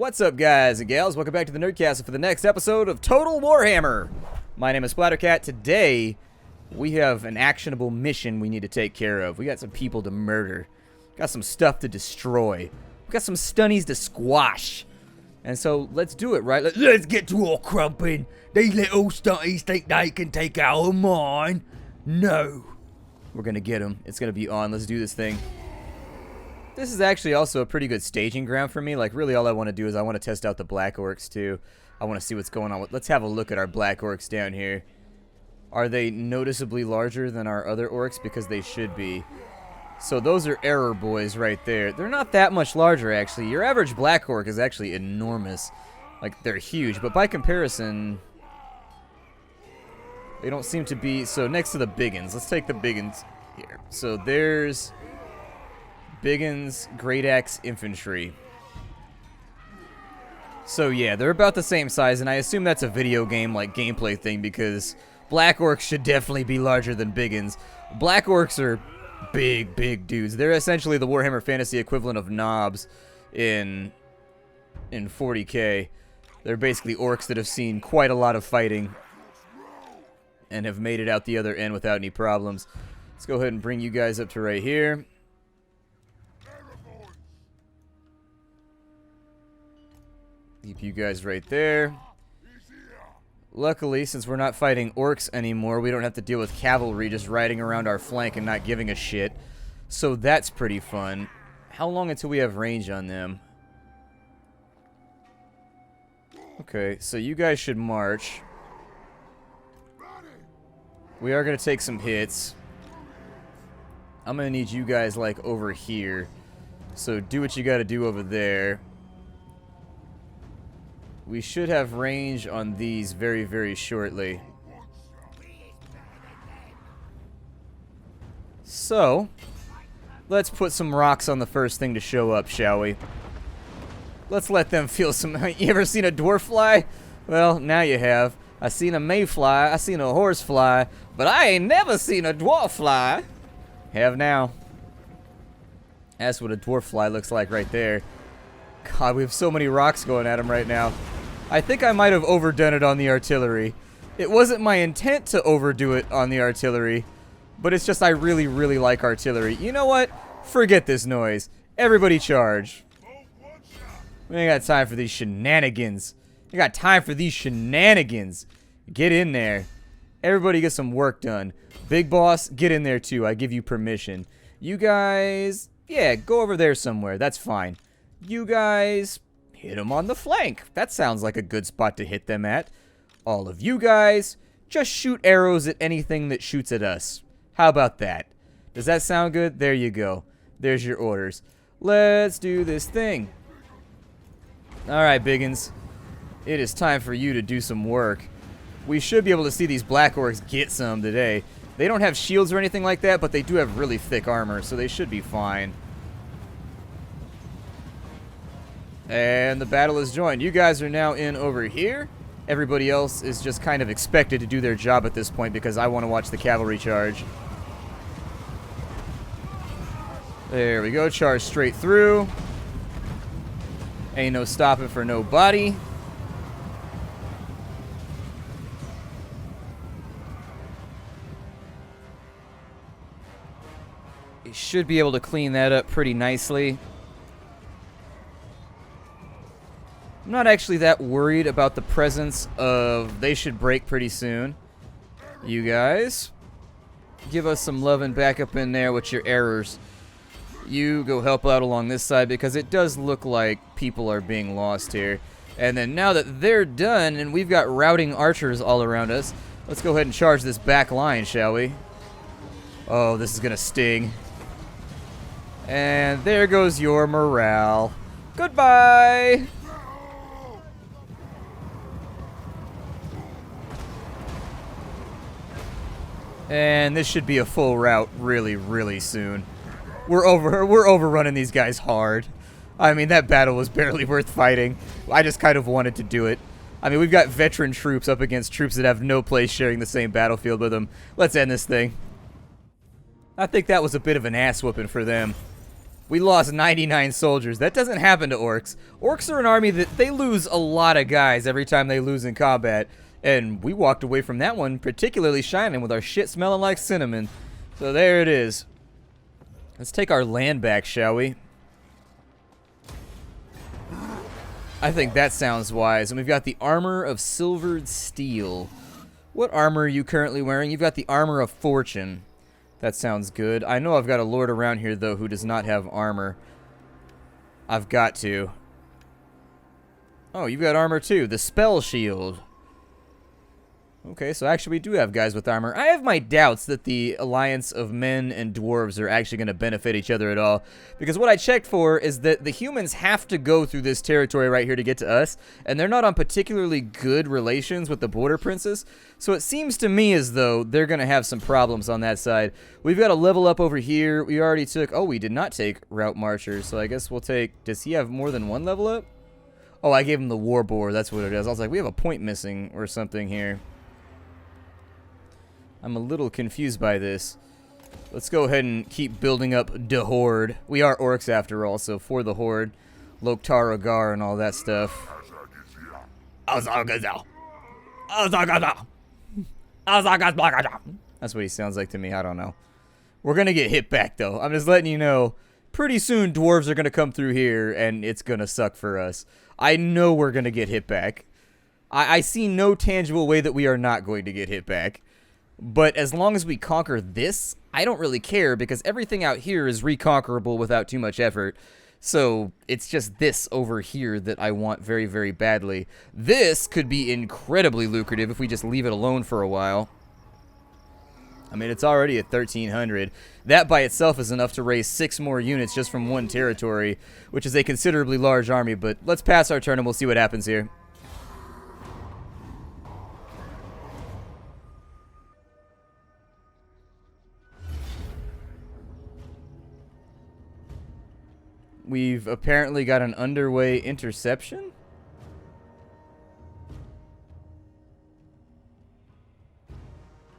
What's up, guys and gals? Welcome back to the Nerdcast for the next episode of Total Warhammer. My name is Splattercat. Today, we have an actionable mission we need to take care of. We got some people to murder. Got some stuff to destroy. We got some stunties to squash. And so, let's do it, right? Let's get to our krumpin. These little stunties think they can take our mine. No. We're gonna get them. It's gonna be on. Let's do this thing. This is actually also a pretty good staging ground for me. Like, really all I want to do is I want to test out the black orcs, too. I want to see what's going on. Let's have a look at our black orcs down here. Are they noticeably larger than our other orcs? Because they should be. So those are error boys right there. They're not that much larger, actually. Your average black orc is actually enormous. Like, they're huge. But by comparison, they don't seem to be... So next to the biggins. Let's take the biggins here. So there's... Biggins, Great Axe, Infantry. So yeah, they're about the same size, and I assume that's a video game, like, gameplay thing, because Black Orcs should definitely be larger than Biggins. Black Orcs are big, big dudes. They're essentially the Warhammer Fantasy equivalent of knobs in 40k. They're basically orcs that have seen quite a lot of fighting and have made it out the other end without any problems. Let's go ahead and bring you guys up to right here. Keep you guys right there. Luckily, since we're not fighting orcs anymore, we don't have to deal with cavalry just riding around our flank and not giving a shit. So that's pretty fun. How long until we have range on them? Okay, so you guys should march. We are going to take some hits. I'm going to need you guys, like, over here. So do what you got to do over there. We should have range on these very, very shortly. So, let's put some rocks on the first thing to show up, shall we? Let's let them feel some... You ever seen a dwarf fly? Well, now you have. I seen a mayfly, I seen a horse fly, but I ain't never seen a dwarf fly. Have now. That's what a dwarf fly looks like right there. God, we have so many rocks going at him right now. I think I might have overdone it on the artillery. It wasn't my intent to overdo it on the artillery, but it's just I really, really like artillery. You know what? Forget this noise. Everybody charge. We ain't got time for these shenanigans. We got time for these shenanigans. Get in there. Everybody get some work done. Big boss, get in there too. I give you permission. You guys, yeah, go over there somewhere. That's fine. You guys... hit them on the flank. That sounds like a good spot to hit them at. All of you guys, just shoot arrows at anything that shoots at us. How about that? Does that sound good? There you go. There's your orders. Let's do this thing. Alright, Biggins. It is time for you to do some work. We should be able to see these black orcs get some today. They don't have shields or anything like that, but they do have really thick armor, so they should be fine. And the battle is joined. You guys are now in over here. Everybody else is just kind of expected to do their job at this point because I want to watch the cavalry charge. There we go. Charge straight through. Ain't no stopping for nobody. You should be able to clean that up pretty nicely. I'm not actually that worried about the presence of... They should break pretty soon. You guys, give us some love and back up in there with your errors. You go help out along this side because it does look like people are being lost here. And then now that they're done and we've got routing archers all around us, let's go ahead and charge this back line, shall we? Oh, this is going to sting. And there goes your morale. Goodbye! And this should be a full rout really, really soon. We're overrunning these guys hard. I mean, that battle was barely worth fighting. I just kind of wanted to do it. I mean, we've got veteran troops up against troops that have no place sharing the same battlefield with them. Let's end this thing. I think that was a bit of an ass whooping for them. We lost 99 soldiers. That doesn't happen to orcs. Orcs are an army that they lose a lot of guys every time they lose in combat. And we walked away from that one particularly shining with our shit smelling like cinnamon. So there it is. Let's take our land back, shall we? I think that sounds wise. And we've got the armor of silvered steel. What armor are you currently wearing? You've got the armor of fortune. That sounds good. I know I've got a lord around here, though, who does not have armor. I've got to. Oh, you've got armor, too. The spell shield. Okay, so actually we do have guys with armor. I have my doubts that the alliance of men and dwarves are actually going to benefit each other at all. Because what I checked for is that the humans have to go through this territory right here to get to us. And they're not on particularly good relations with the border princes. So it seems to me as though they're going to have some problems on that side. We've got a level up over here. We already took... Oh, we did not take route marchers. So I guess we'll take... Does he have more than one level up? Oh, I gave him the war boar. That's what it is. I was like, we have a point missing or something here. I'm a little confused by this. Let's go ahead and keep building up the horde. We are orcs after all, so for the horde, Loktar Agar and all that stuff. That's what he sounds like to me. I don't know. We're gonna get hit back though. I'm just letting you know. Pretty soon, dwarves are gonna come through here, and it's gonna suck for us. I know we're gonna get hit back. I see no tangible way that we are not going to get hit back. But as long as we conquer this, I don't really care because everything out here is reconquerable without too much effort. So it's just this over here that I want very, very badly. This could be incredibly lucrative if we just leave it alone for a while. I mean, it's already at 1,300. That by itself is enough to raise 6 more units just from one territory, which is a considerably large army. But let's pass our turn and we'll see what happens here. We've apparently got an underway interception.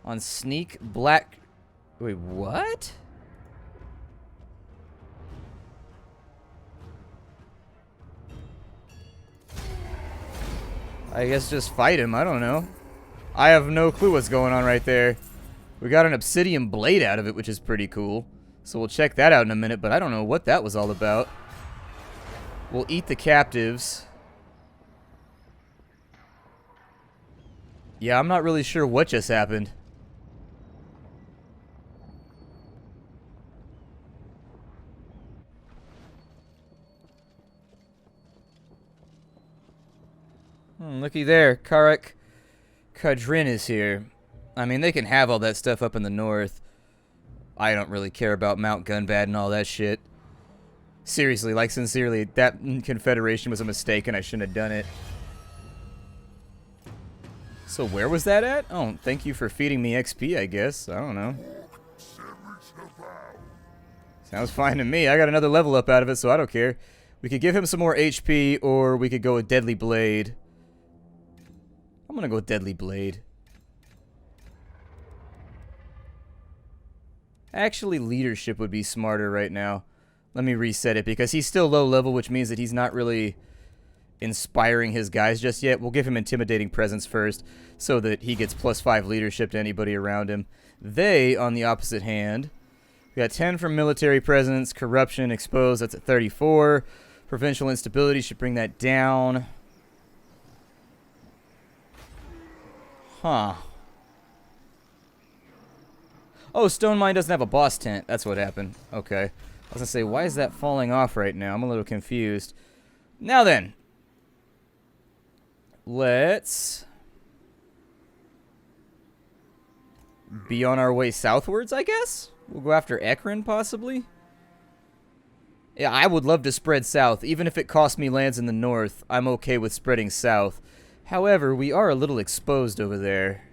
On sneak black... Wait, what? I guess just fight him. I don't know. I have no clue what's going on right there. We got an obsidian blade out of it, which is pretty cool. So we'll check that out in a minute, but I don't know what that was all about. We'll eat the captives. Yeah, I'm not really sure what just happened. Looky there. Karak Kadrin is here. I mean, they can have all that stuff up in the north. I don't really care about Mount Gunbad and all that shit. Seriously, like sincerely, that confederation was a mistake and I shouldn't have done it. So where was that at? Oh, thank you for feeding me XP, I guess. I don't know. Sounds fine to me. I got another level up out of it, so I don't care. We could give him some more HP, or we could go with Deadly Blade. I'm gonna go with Deadly Blade. Actually, leadership would be smarter right now. Let me reset it because he's still low level, which means that he's not really inspiring his guys just yet. We'll give him intimidating presence first so that he gets +5 leadership to anybody around him. They, on the opposite hand, we got 10 from military presence, corruption, exposed, that's at 34. Provincial instability should bring that down. Huh. Oh, Stone Mine doesn't have a boss tent. That's what happened. Okay. I was going to say, why is that falling off right now? I'm a little confused. Now then. Let's be on our way southwards, I guess? We'll go after Ekron, possibly? Yeah, I would love to spread south. Even if it costs me lands in the north, I'm okay with spreading south. However, we are a little exposed over there.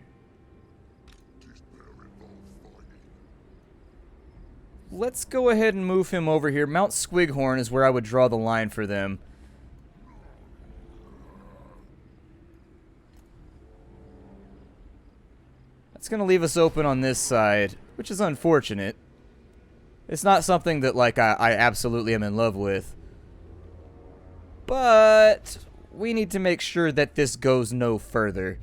Let's go ahead and move him over here. Mount Squighorn is where I would draw the line for them. That's going to leave us open on this side, which is unfortunate. It's not something that, like, I absolutely am in love with. But we need to make sure that this goes no further.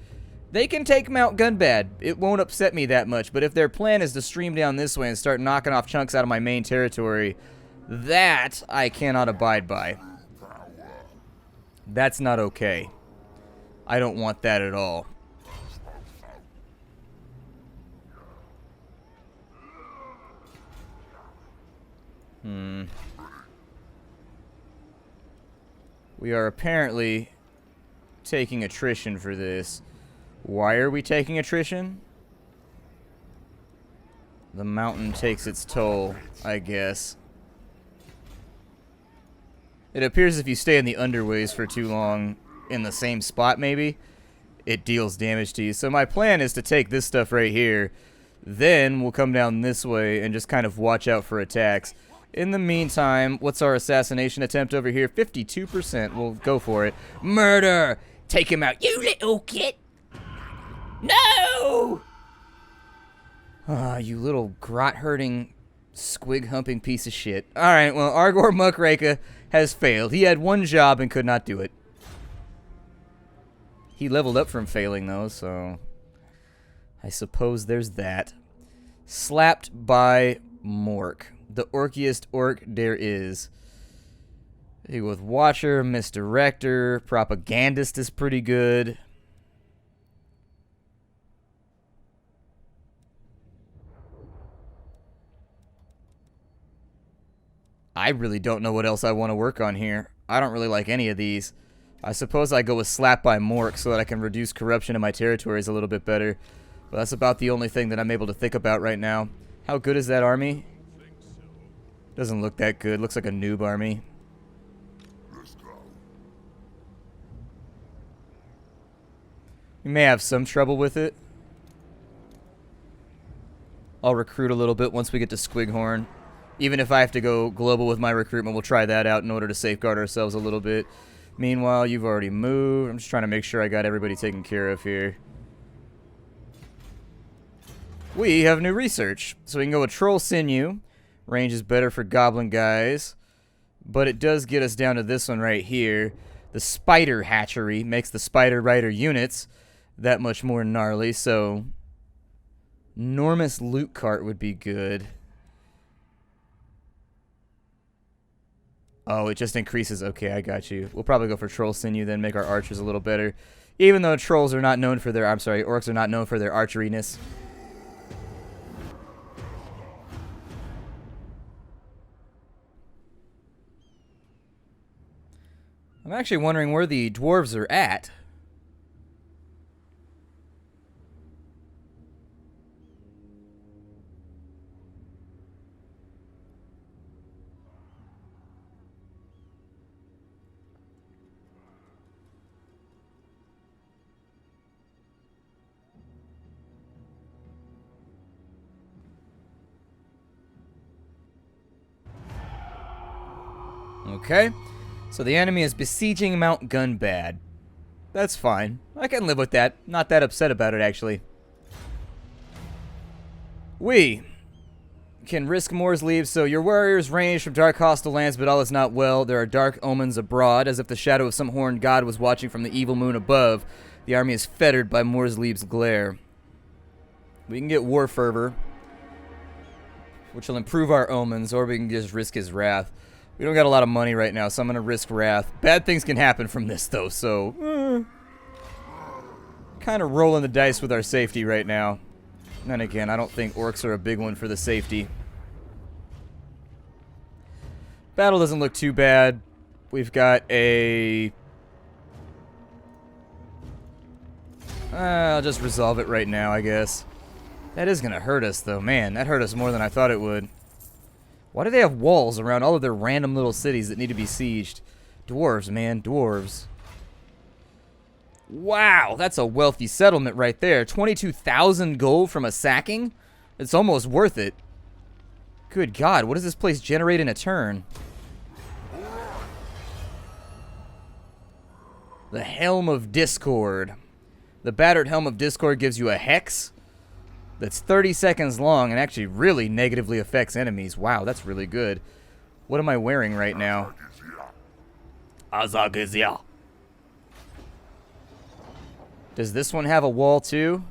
They can take Mount Gunbad. It won't upset me that much. But if their plan is to stream down this way and start knocking off chunks out of my main territory, that I cannot abide by. That's not okay. I don't want that at all. We are apparently taking attrition for this. Why are we taking attrition? The mountain takes its toll, I guess. It appears if you stay in the underways for too long in the same spot, maybe, it deals damage to you. So my plan is to take this stuff right here. Then we'll come down this way and just kind of watch out for attacks. In the meantime, what's our assassination attempt over here? 52%. We'll go for it. Murder! Take him out, you little kid! No! Ah, you little grot-hurting, squig-humping piece of shit. Alright, well, Argor Muckraka has failed. He had one job and could not do it. He leveled up from failing, though, so I suppose there's that. Slapped by Mork. The orkiest orc there is. You go with Watcher, Misdirector, Propagandist is pretty good. I really don't know what else I want to work on here. I don't really like any of these. I suppose I go with Slap by Mork so that I can reduce corruption in my territories a little bit better. But that's about the only thing that I'm able to think about right now. How good is that army? Doesn't look that good. Looks like a noob army. We may have some trouble with it. I'll recruit a little bit once we get to Squighorn. Even if I have to go global with my recruitment, we'll try that out in order to safeguard ourselves a little bit. Meanwhile, you've already moved. I'm just trying to make sure I got everybody taken care of here. We have new research. So we can go with Troll Sinew. Range is better for goblin guys. But it does get us down to this one right here. The Spider Hatchery makes the Spider Rider units that much more gnarly. So Enormous Loot Cart would be good. Oh, it just increases. Okay, I got you. We'll probably go for Troll Sinew then, make our archers a little better. Even though trolls are not known for their... I'm sorry, orcs are not known for their archeriness. I'm actually wondering where the dwarves are at. Okay, so the enemy is besieging Mount Gunbad. That's fine. I can live with that. Not that upset about it, actually. We can risk Moore's leave, so your warriors range from dark hostile lands, but all is not well. There are dark omens abroad, as if the shadow of some horned god was watching from the evil moon above. The army is fettered by Moore's leave's glare. We can get War Fervor, which will improve our omens, or we can just risk his wrath. We don't got a lot of money right now, so I'm going to risk wrath. Bad things can happen from this, though, so... kind of rolling the dice with our safety right now. And then again, I don't think orcs are a big one for the safety. Battle doesn't look too bad. We've got a... I'll just resolve it right now, I guess. That is going to hurt us, though. Man, that hurt us more than I thought it would. Why do they have walls around all of their random little cities that need to be sieged? Dwarves, man, dwarves. Wow, that's a wealthy settlement right there. 22,000 gold from a sacking? It's almost worth it. Good God, what does this place generate in a turn? The Helm of Discord. The battered Helm of Discord gives you a hex. that's 30 seconds long and actually really negatively affects enemies. Wow, that's really good. What am I wearing right now? Azagizia. Does this one have a wall too?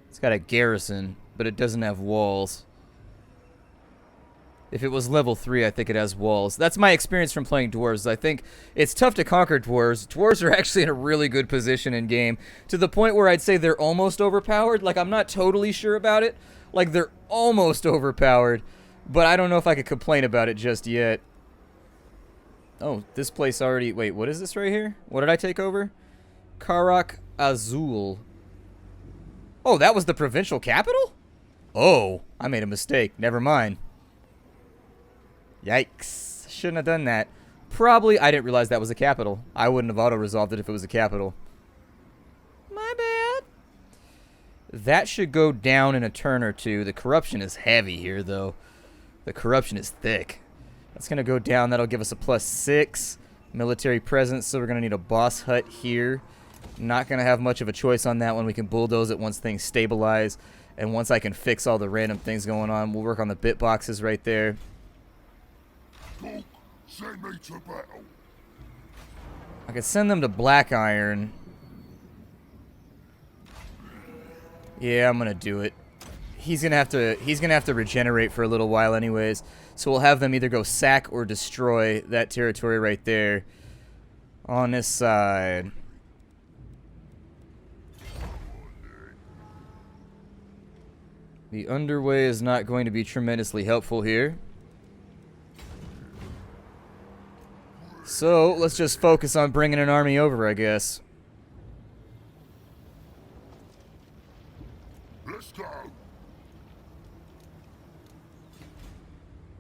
It's got a garrison, but it doesn't have walls. If it was level 3, I think it has walls. That's my experience from playing dwarves. I think it's tough to conquer dwarves. Dwarves are actually in a really good position in game, to the point where I'd say they're almost overpowered. Like, I'm not totally sure about it. Like, they're almost overpowered, but I don't know if I could complain about it just yet. Oh, this place already... Wait, what is this right here? What did I take over? Karak Azul. Oh, that was the provincial capital? Oh, I made a mistake. Never mind. Yikes. Shouldn't have done that. Probably, I didn't realize that was a capital. I wouldn't have auto-resolved it if it was a capital. My bad. That should go down in a turn or two. The corruption is heavy here, though. The corruption is thick. That's going to go down. That'll give us a +6 military presence, so we're going to need a boss hut here. Not going to have much of a choice on that one. We can bulldoze it once things stabilize, and once I can fix all the random things going on. We'll work on the bit boxes right there. I could send them to Black Iron. Yeah, I'm gonna do it. He's gonna have to regenerate for a little while anyways. So we'll have them either go sack or destroy that territory right there. On this side. The underway is not going to be tremendously helpful here. So, let's just focus on bringing an army over, I guess. Let's go.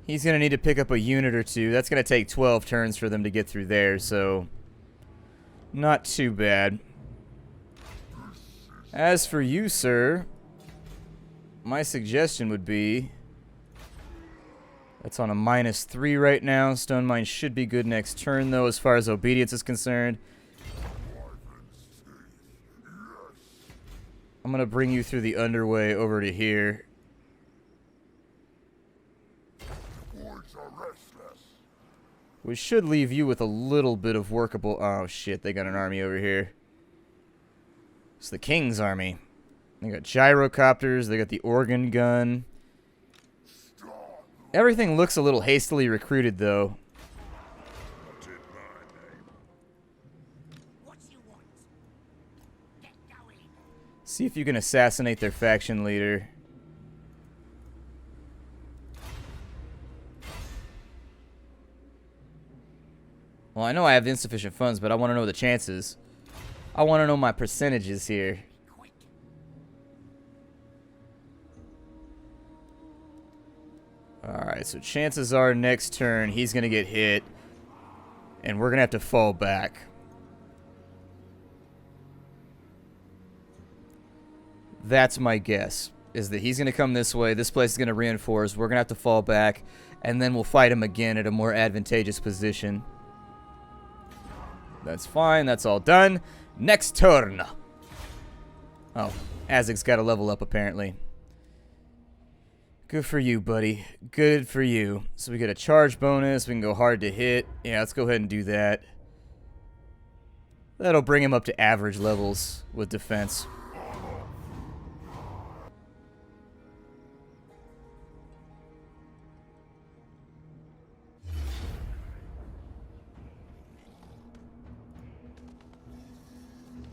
He's going to need to pick up a unit or two. That's going to take 12 turns for them to get through there, so... Not too bad. As for you, sir, my suggestion would be... That's on a -3 right now. Stone Mine should be good next turn, though, as far as obedience is concerned. I'm going to bring you through the underway over to here. We should leave you with a little bit of workable... Oh, shit, they got an army over here. It's the King's army. They got gyrocopters, they got the organ gun... Everything looks a little hastily recruited, though. See if you can assassinate their faction leader. Well, I know I have insufficient funds, but I want to know the chances. I want to know my percentages here. Alright, so chances are next turn he's going to get hit. And we're going to have to fall back. That's my guess. Is that he's going to come this way. This place is going to reinforce. We're going to have to fall back. And then we'll fight him again at a more advantageous position. That's fine. That's all done. Next turn. Oh, Azig's got to level up apparently. Good for you, buddy. Good for you. So we get a charge bonus. We can go hard to hit. Yeah, let's go ahead and do that. That'll bring him up to average levels with defense.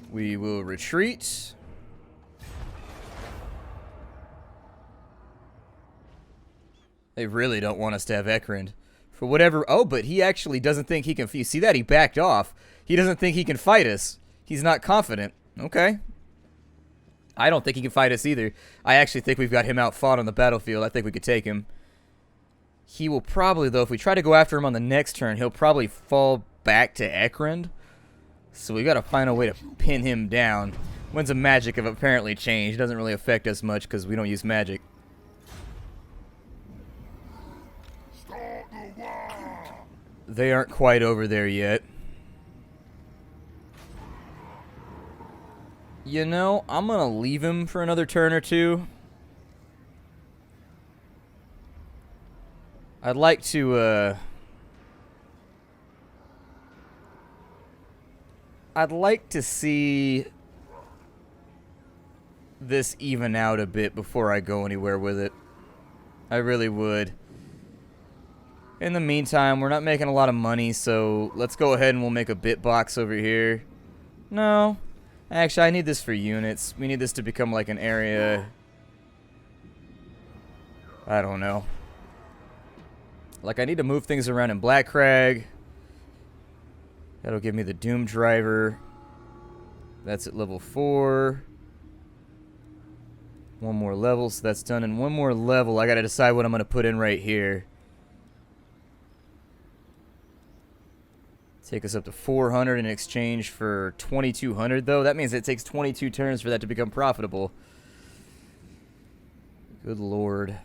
We will retreat. They really don't want us to have Ekrund. For whatever... Oh, but he actually doesn't think he can... You see that? He backed off. He doesn't think he can fight us. He's not confident. Okay. I don't think he can fight us either. I actually think we've got him outfought on the battlefield. I think we could take him. He will probably, though, if we try to go after him on the next turn, he'll probably fall back to Ekrund. So we got to find a way to pin him down. Winds of magic have apparently changed. It doesn't really affect us much because we don't use magic. They aren't quite over there yet. You know, I'm gonna leave him for another turn or two. I'd like to, I'd like to see this even out a bit before I go anywhere with it. I really would. In the meantime, we're not making a lot of money, so let's go ahead and we'll make a bit box over here. No. Actually, I need this for units. We need this to become like an area. I don't know. Like, I need to move things around in Black Crag. That'll give me the Doom Driver. That's at level 4. One more level, so that's done. And one more level, I gotta decide what I'm gonna put in right here. Take us up to 400 in exchange for 2,200, though. That means it takes 22 turns for that to become profitable. Good lord.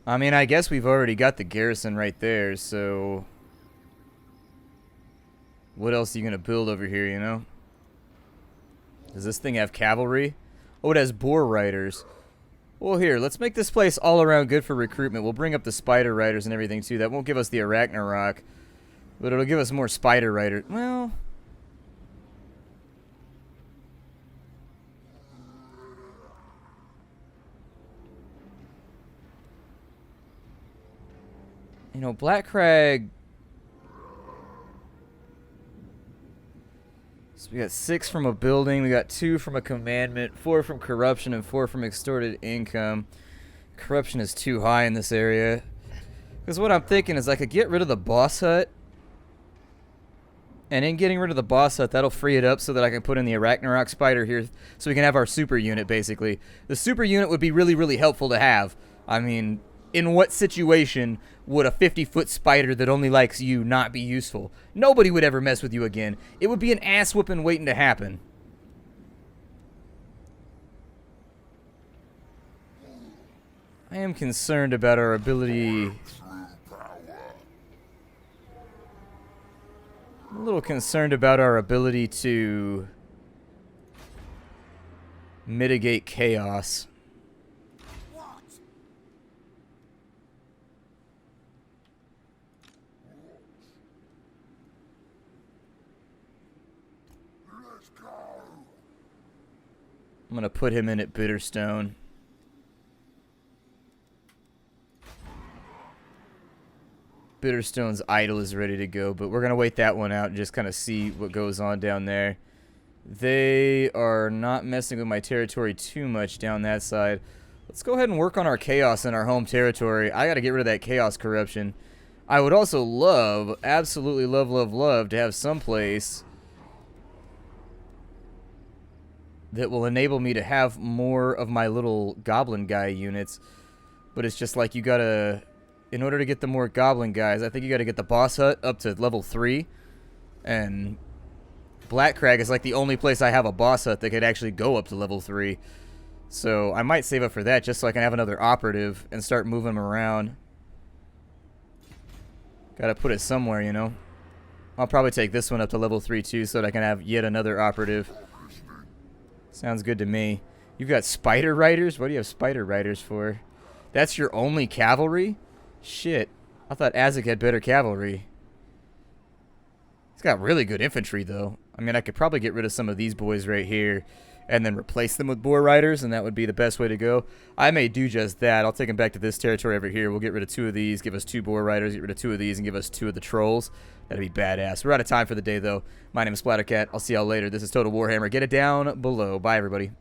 I mean, I guess we've already got the garrison right there, so... What else are you going to build over here, you know? Does this thing have cavalry? Oh, it has boar riders. Well, here, let's make this place all around good for recruitment. We'll bring up the spider riders and everything, too. That won't give us the Arachnarok, but it'll give us more spider riders. Well... You know, Black Crag... So we got 6 from a building, we got 2 from a commandment, 4 from corruption, and 4 from extorted income. Corruption is too high in this area. Because what I'm thinking is I could get rid of the boss hut. And in getting rid of the boss hut, that'll free it up so that I can put in the Arachnarok spider here. So we can have our super unit, basically. The super unit would be really, really helpful to have. I mean... In what situation would a 50-foot spider that only likes you not be useful? Nobody would ever mess with you again. It would be an ass-whooping waiting to happen. I am concerned about our ability... I'm a little concerned about our ability to... mitigate chaos. I'm going to put him in at Bitterstone. Bitterstone's idol is ready to go, but we're going to wait that one out and just kind of see what goes on down there. They are not messing with my territory too much down that side. Let's go ahead and work on our chaos in our home territory. I got to get rid of that chaos corruption. I would also love, absolutely love to have some place that will enable me to have more of my little goblin guy units. But it's just like you gotta, in order to get the more goblin guys, I think you gotta get the boss hut up to level 3. And Black Crag is like the only place I have a boss hut that could actually go up to level 3. So I might save up for that just so I can have another operative and start moving them around. Gotta put it somewhere, you know. I'll probably take this one up to level 3 too so that I can have yet another operative. Sounds good to me. You've got spider riders? What do you have spider riders for? That's your only cavalry? Shit. I thought Azek had better cavalry. He's got really good infantry, though. I mean, I could probably get rid of some of these boys right here and then replace them with boar riders, and that would be the best way to go. I may do just that. I'll take them back to this territory over here. We'll get rid of 2 of these, give us 2 boar riders, get rid of 2 of these, and give us 2 of the trolls. That'd be badass. We're out of time for the day, though. My name is Splattercat. I'll see y'all later. This is Total Warhammer. Get it down below. Bye, everybody.